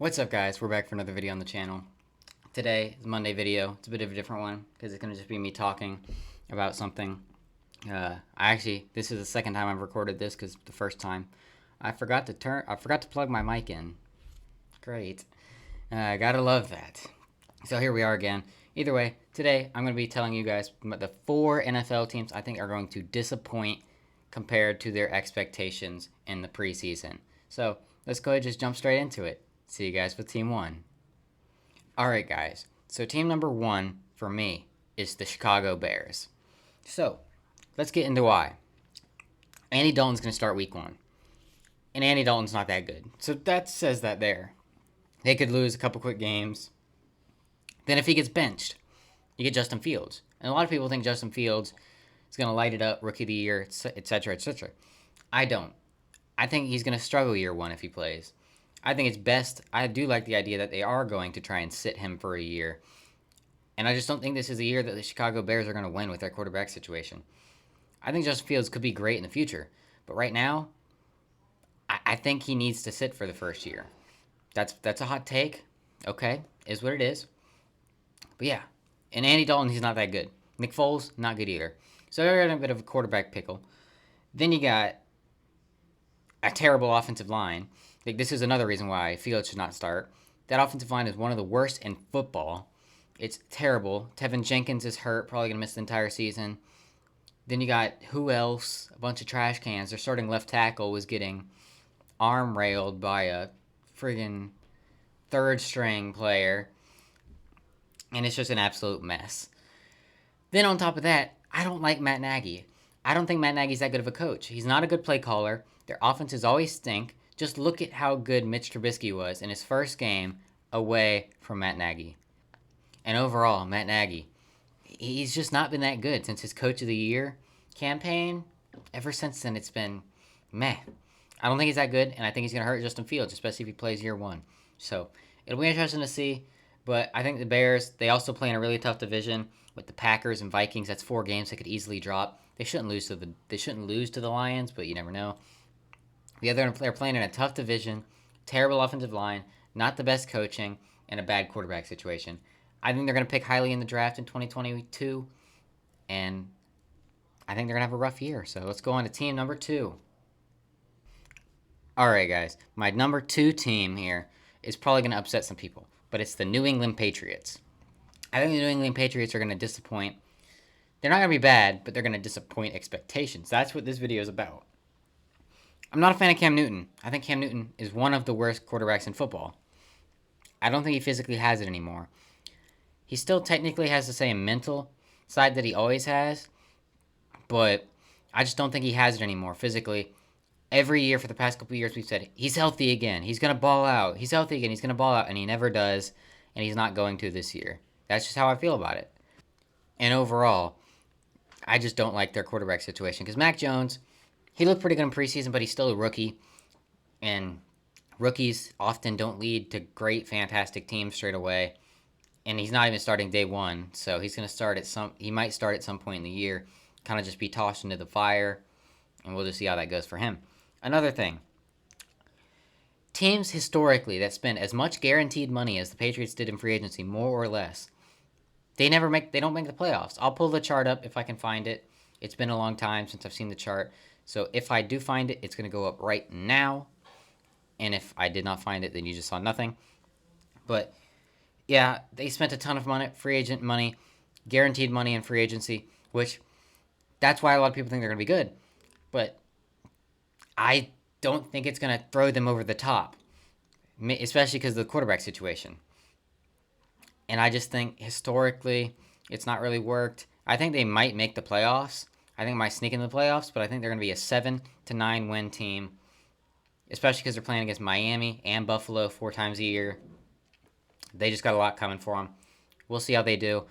What's up, guys? We're back for another video on the channel. Today is a Monday video. It's a bit of a different one because it's going to just be me talking about something. This is the second time I've recorded this because the first time I forgot to plug my mic in. Great. Gotta love that. So here we are again. Either way, today I'm going to be telling you guys the 4 NFL teams I think are going to disappoint compared to their expectations in the preseason. So let's go ahead and just jump straight into it. See you guys with Team 1. Alright, guys. So team number 1 for me is the Chicago Bears. So let's get into why. Andy Dalton's going to start week 1. And Andy Dalton's not that good. So that says that there. They could lose a couple quick games. Then if he gets benched, you get Justin Fields. And a lot of people think Justin Fields is going to light it up, rookie of the year, etc., etc. I don't. I think he's going to struggle year 1 if he plays. I think it's best. I do like the idea that they are going to try and sit him for a year. And I just don't think this is a year that the Chicago Bears are going to win with their quarterback situation. I think Justin Fields could be great in the future. But right now, I think he needs to sit for the first year. That's a hot take. Okay, is what it is. But yeah, and Andy Dalton, he's not that good. Nick Foles, not good either. So they're in a bit of a quarterback pickle. Then you got a terrible offensive line. Like, this is another reason why Fields should not start. That offensive line is one of the worst in football. It's terrible. Tevin Jenkins is hurt, probably going to miss the entire season. Then you got, who else? A bunch of trash cans. Their starting left tackle was getting arm railed by a friggin' third-string player. And it's just an absolute mess. Then on top of that, I don't like Matt Nagy. I don't think Matt Nagy's that good of a coach. He's not a good play caller. Their offenses always stink. Just look at how good Mitch Trubisky was in his first game away from Matt Nagy. And overall, Matt Nagy, he's just not been that good since his Coach of the Year campaign. Ever since then, it's been meh. I don't think he's that good, and I think he's going to hurt Justin Fields, especially if he plays year 1. So it'll be interesting to see. But I think the Bears, they also play in a really tough division with the Packers and Vikings. That's 4 games they could easily drop. They shouldn't lose to the Lions, but you never know. They're playing in a tough division, terrible offensive line, not the best coaching, and a bad quarterback situation. I think they're going to pick highly in the draft in 2022, and I think they're going to have a rough year. So let's go on to team number 2. All right, guys. My number 2 team here is probably going to upset some people, but it's the New England Patriots. I think the New England Patriots are going to disappoint. They're not going to be bad, but they're going to disappoint expectations. That's what this video is about. I'm not a fan of Cam Newton. I think Cam Newton is one of the worst quarterbacks in football. I don't think he physically has it anymore. He still technically has the same mental side that he always has, but I just don't think he has it anymore physically. Every year for the past couple of years, we've said, he's healthy again. He's going to ball out. He's healthy again. He's going to ball out, and he never does, and he's not going to this year. That's just how I feel about it. And overall, I just don't like their quarterback situation because Mac Jones, he looked pretty good in preseason, but he's still a rookie. And rookies often don't lead to great, fantastic teams straight away. And he's not even starting day 1. So he's going to start he might start at some point in the year, kind of just be tossed into the fire. And we'll just see how that goes for him. Another thing. Teams historically that spend as much guaranteed money as the Patriots did in free agency, more or less, they don't make the playoffs. I'll pull the chart up if I can find it. It's been a long time since I've seen the chart. So if I do find it, it's going to go up right now. And if I did not find it, then you just saw nothing. But yeah, they spent a ton of money, free agent money, guaranteed money in free agency, which that's why a lot of people think they're going to be good. But I don't think it's going to throw them over the top, especially because of the quarterback situation. And I just think historically it's not really worked. I think they might make the playoffs. I think they might sneak into the playoffs, but I think they're going to be a 7 to 9 win team, especially because they're playing against Miami and Buffalo 4 times a year. They just got a lot coming for them. We'll see how they do,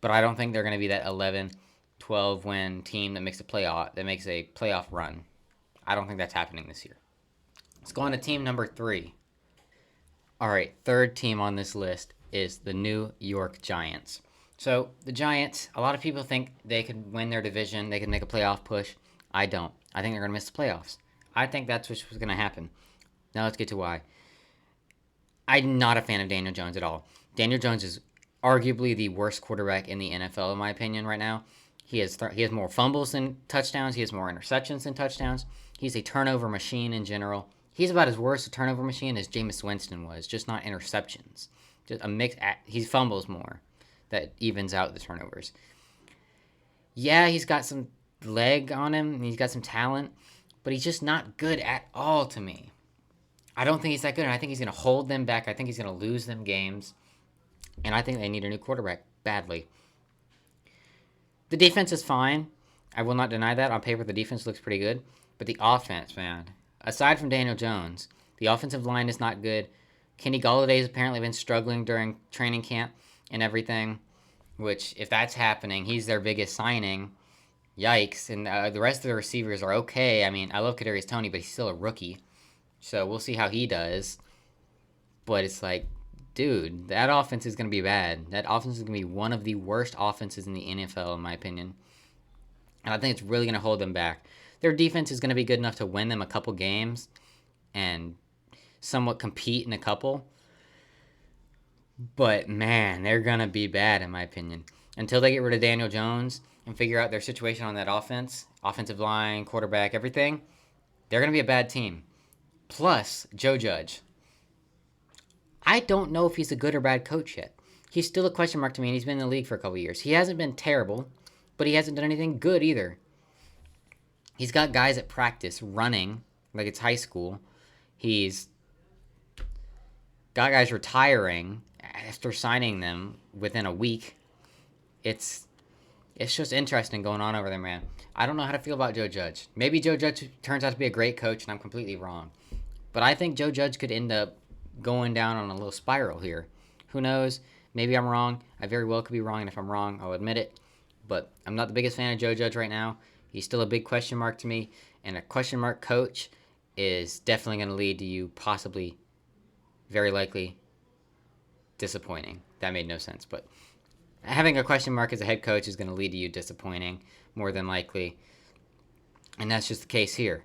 but I don't think they're going to be that 11, 12 win team that makes a playoff run. I don't think that's happening this year. Let's go on to team number 3. All right, third team on this list is the New York Giants. So the Giants, a lot of people think they could win their division. They could make a playoff push. I don't. I think they're going to miss the playoffs. I think that's what's going to happen. Now let's get to why. I'm not a fan of Daniel Jones at all. Daniel Jones is arguably the worst quarterback in the NFL, in my opinion, right now. He has more fumbles than touchdowns. He has more interceptions than touchdowns. He's a turnover machine in general. He's about as worse a turnover machine as Jameis Winston was, just not interceptions. Just a mix. He fumbles more. That evens out the turnovers. Yeah, he's got some leg on him. And he's got some talent, but he's just not good at all to me. I don't think he's that good, and I think he's going to hold them back. I think he's going to lose them games, and I think they need a new quarterback badly. The defense is fine. I will not deny that. On paper, the defense looks pretty good, but the offense, man, aside from Daniel Jones, the offensive line is not good. Kenny Galladay's apparently been struggling during training camp and everything, which, if that's happening, he's their biggest signing. Yikes. And the rest of the receivers are okay. I mean, I love Kadarius Toney, but he's still a rookie. So we'll see how he does. But it's like, dude, that offense is going to be bad. That offense is going to be one of the worst offenses in the NFL, in my opinion. And I think it's really going to hold them back. Their defense is going to be good enough to win them a couple games and somewhat compete in a couple. But, man, they're going to be bad, in my opinion. Until they get rid of Daniel Jones and figure out their situation on that offense, offensive line, quarterback, everything, they're going to be a bad team. Plus, Joe Judge. I don't know if he's a good or bad coach yet. He's still a question mark to me, and he's been in the league for a couple years. He hasn't been terrible, but he hasn't done anything good either. He's got guys at practice running like it's high school. He's got guys retiring after signing them within a week. It's just interesting going on over there, man. I don't know how to feel about Joe Judge. Maybe Joe Judge turns out to be a great coach, and I'm completely wrong. But I think Joe Judge could end up going down on a little spiral here. Who knows? Maybe I'm wrong. I very well could be wrong, and if I'm wrong, I'll admit it. But I'm not the biggest fan of Joe Judge right now. He's still a big question mark to me, and a question mark coach is definitely going to lead to you possibly, very likely, disappointing. That made no sense, but having a question mark as a head coach is going to lead to you disappointing, more than likely. And that's just the case here.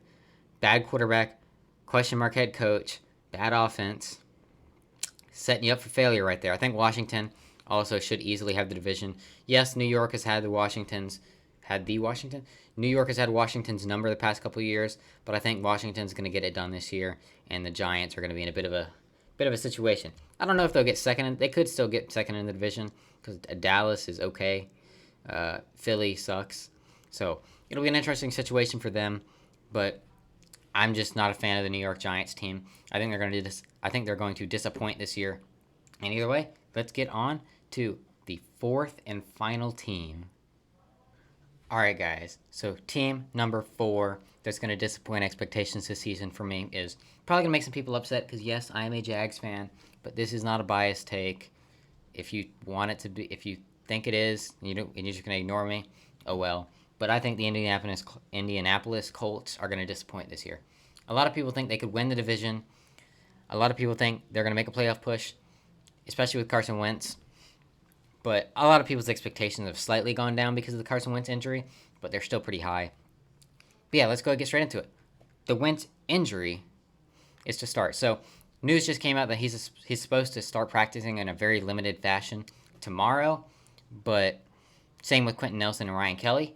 Bad quarterback, question mark head coach, bad offense, setting you up for failure right there. I think Washington also should easily have the division. Yes, New York has had New York has had Washington's number the past couple of years, but I think Washington's going to get it done this year, and the Giants are going to be in a bit of a situation. I don't know if they'll get second. They could still get second in the division because Dallas is okay. Philly sucks. So it'll be an interesting situation for them, but I'm just not a fan of the New York Giants team. I think they're going to do this. I think they're going to disappoint this year. And either way, let's get on to the fourth and final team. All right, guys. So team number 4 that's going to disappoint expectations this season for me is probably going to make some people upset because, yes, I am a Jags fan, but this is not a biased take. If you want it to be, if you think it is, and you're just going to ignore me, oh well. But I think the Indianapolis Colts are going to disappoint this year. A lot of people think they could win the division. A lot of people think they're going to make a playoff push, especially with Carson Wentz. But a lot of people's expectations have slightly gone down because of the Carson Wentz injury, but they're still pretty high. But yeah, let's go get straight into it. The Wentz injury is to start. So news just came out that he's supposed to start practicing in a very limited fashion tomorrow, but same with Quentin Nelson and Ryan Kelly.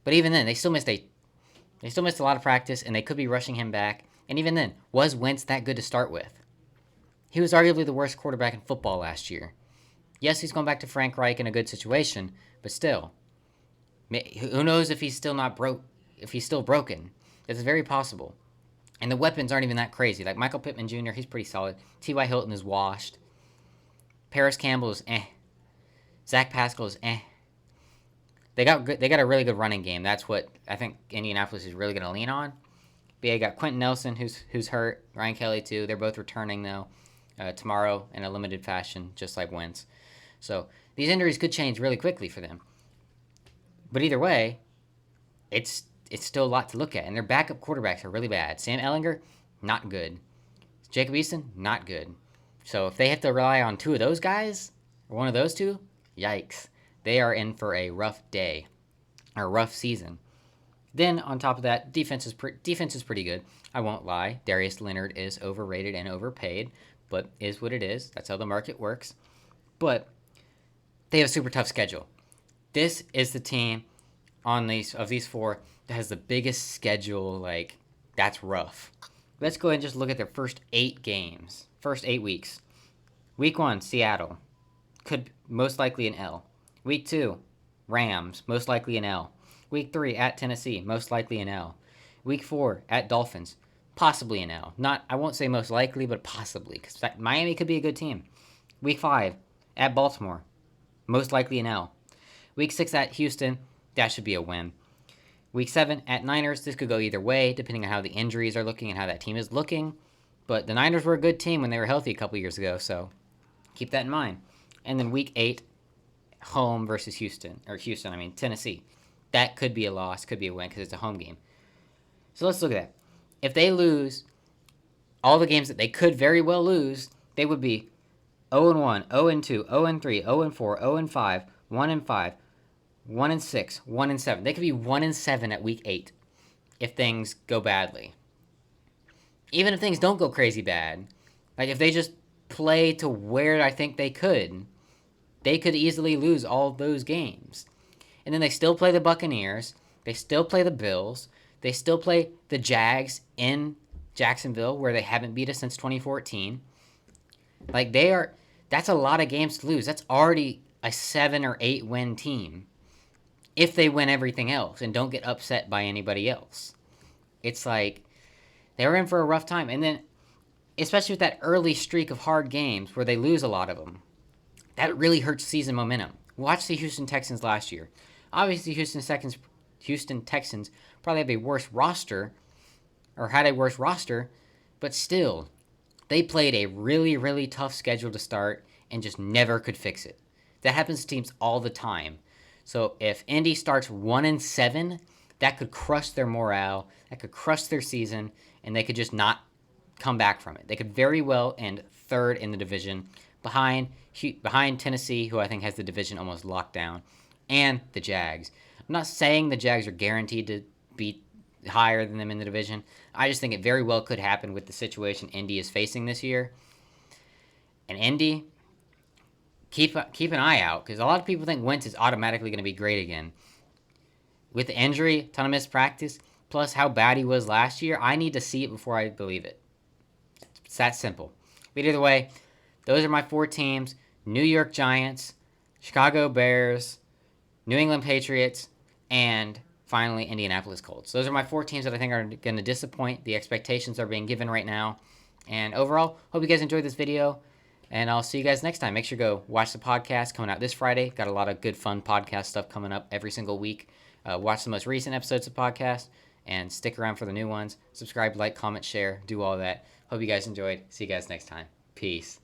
But even then, they still missed a lot of practice, and they could be rushing him back. And even then, was Wentz that good to start with? He was arguably the worst quarterback in football last year. Yes, he's going back to Frank Reich in a good situation, but still, who knows if he's still broken? It's very possible. And the weapons aren't even that crazy. Like Michael Pittman Jr., he's pretty solid. T.Y. Hilton is washed. Paris Campbell is Zach Pascal is They got a really good running game. That's what I think Indianapolis is really going to lean on. But yeah, you got Quentin Nelson, who's hurt. Ryan Kelly, too. They're both returning, though, tomorrow in a limited fashion, just like Wentz. So these injuries could change really quickly for them. But either way, it's still a lot to look at. And their backup quarterbacks are really bad. Sam Ehlinger, not good. Jacob Eason, not good. So if they have to rely on two of those guys, or one of those two, yikes. They are in for a rough day, or a rough season. Then, on top of that, defense is pretty good. I won't lie. Darius Leonard is overrated and overpaid. but is what it is. That's how the market works. But they have a super tough schedule. This is the team on these four that has the biggest schedule. Like, that's rough. Let's go ahead and just look at their first 8 games, first 8 weeks. Week 1, Seattle, could most likely an L. Week 2, Rams, most likely an L. Week 3, at Tennessee, most likely an L. Week 4, at Dolphins, possibly an L. I won't say most likely, but possibly, because Miami could be a good team. Week 5, at Baltimore, most likely an L. Week 6, at Houston, that should be a win. Week 7, at Niners, this could go either way, depending on how the injuries are looking and how that team is looking. But the Niners were a good team when they were healthy a couple years ago, so keep that in mind. And then Week 8, home versus Tennessee. That could be a loss, could be a win, because it's a home game. So let's look at that. If they lose all the games that they could very well lose, they would be 0-1, 0-2, 0-3, 0-4, 0-5, 1-5, 1-6, 1-7. They could be 1-7 at Week 8 if things go badly. Even if things don't go crazy bad, like if they just play to where I think they could easily lose all those games. And then they still play the Buccaneers. They still play the Bills. They still play the Jags in Jacksonville, where they haven't beat us since 2014. Like, that's a lot of games to lose. That's already a 7 or 8 win team if they win everything else and don't get upset by anybody else. It's like they were in for a rough time. And then, especially with that early streak of hard games where they lose a lot of them, that really hurts season momentum. Watch the Houston Texans last year. Obviously, Houston Texans probably have a worse roster, or had a worse roster, but still, they played a really, really tough schedule to start and just never could fix it. That happens to teams all the time. So if Indy starts 1-7, that could crush their morale, that could crush their season, and they could just not come back from it. They could very well end 3rd in the division, behind Tennessee, who I think has the division almost locked down, and the Jags. I'm not saying the Jags are guaranteed to be higher than them in the division. I just think it very well could happen with the situation Indy is facing this year. And Indy, keep an eye out, because a lot of people think Wentz is automatically going to be great again. With the injury, ton of missed practice, plus how bad he was last year, I need to see it before I believe it. It's that simple. But either way, those are my 4 teams: New York Giants, Chicago Bears, New England Patriots, and finally Indianapolis Colts. Those are my 4 teams that I think are going to disappoint. The expectations are being given right now. And overall, hope you guys enjoyed this video, and I'll see you guys next time. Make sure to go watch the podcast coming out this Friday. Got a lot of good, fun podcast stuff coming up every single week. Watch the most recent episodes of the podcast, and stick around for the new ones. Subscribe, like, comment, share, do all that. Hope you guys enjoyed. See you guys next time. Peace.